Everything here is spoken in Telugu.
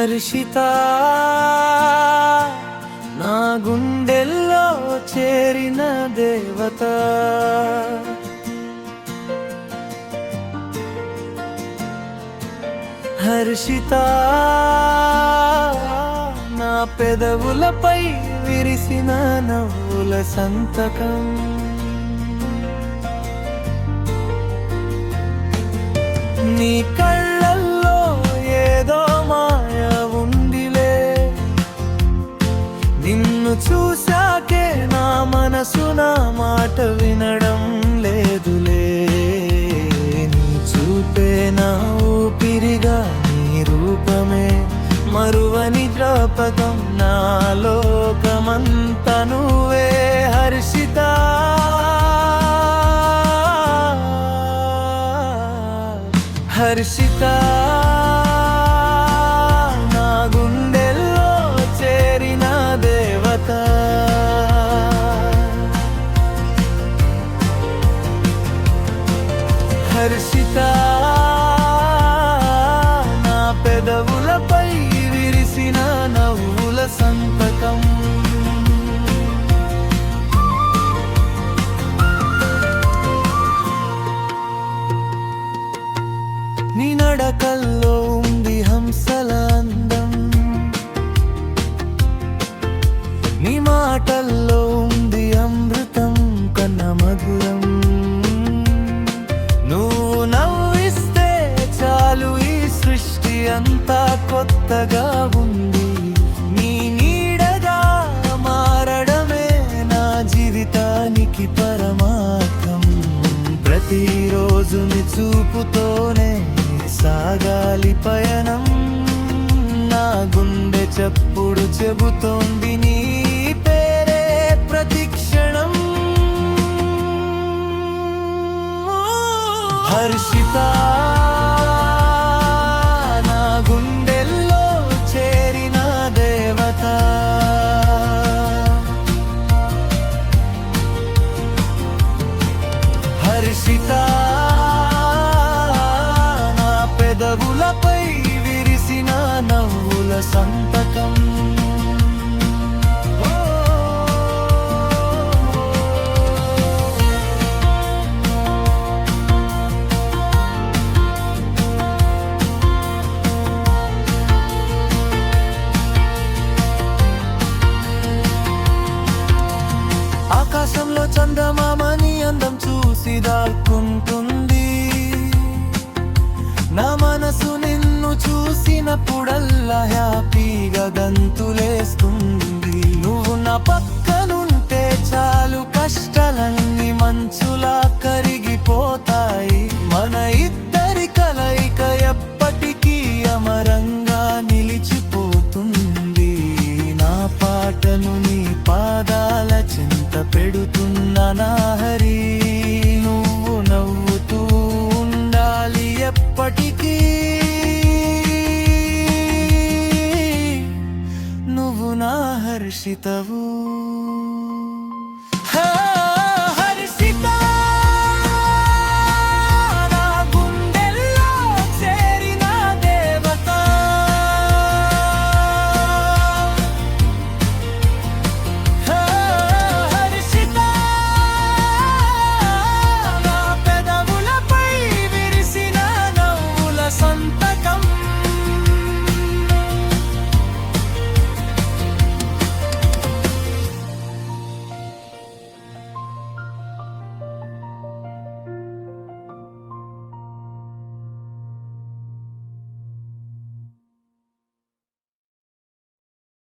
హర్షిత నా గుండెల్లో చేరిన దేవత, హర్షిత నా పెదవులపై విరిసిన నవ్వుల సంతకం. నీ కళ్ళల్లో ఏదో మాయ ఉందిలే, నిన్ను చూశాకే నా మనసు నా మాట వినడం లేదులే. నీ చూపే నా ఊపిరిగా, నీ రూపమే మరువని జ్ఞాపకం, నా లోకమంతా నువ్వే హర్షిత. హర్షిత నా గుండెల్లో చేరిన దేవత, హర్షిత నా పెదవులపై విరిసిన నవ్వుల సంతకం. నీ నడకల్లో ఉంది హంసల అందం, నీ మాటల్లో ఉంది అమృతం కన్న మధురం. నువ్వు నవ్విస్తే చాలు ఈ సృష్టి అంతా కొత్తగా ఉంది. నీ నీడగా మారడమే నా జీవితానికి పరమార్థం. ప్రతిరోజు నీ చూపుతోనే సాగాలి పయనం, నా గుండె చప్పుడు చెబుతోంది నీ పేరే ప్రతిక్షణం. హర్షిత నా గుండెల్లో చేరిన దేవత, హర్షిత పెదవులపై విరిసిన నవ్వుల సంతకం. ఆకాశంలో చందమామని అందం చూసి దాక్కుంటుంది, నా మనసు నిన్ను చూసినప్పుడల్లా హ్యాపీగా గంతులేస్తుంది. నువ్వు నా పక్కనుంటే చాలు కష్టాలన్నీ మంచులా కరిగిపోతాయి. మన ఇద్దరి కలయిక ఎప్పటికీ అమరంగా నిలిచిపోతుంది. నా పాటను నీ పాదాల చింత పెడుతున్నా నా హరి, నువ్వు నవ్వుతూ ఉండాలి ఎప్పటికీ. నువ్వు నా హర్షితవు.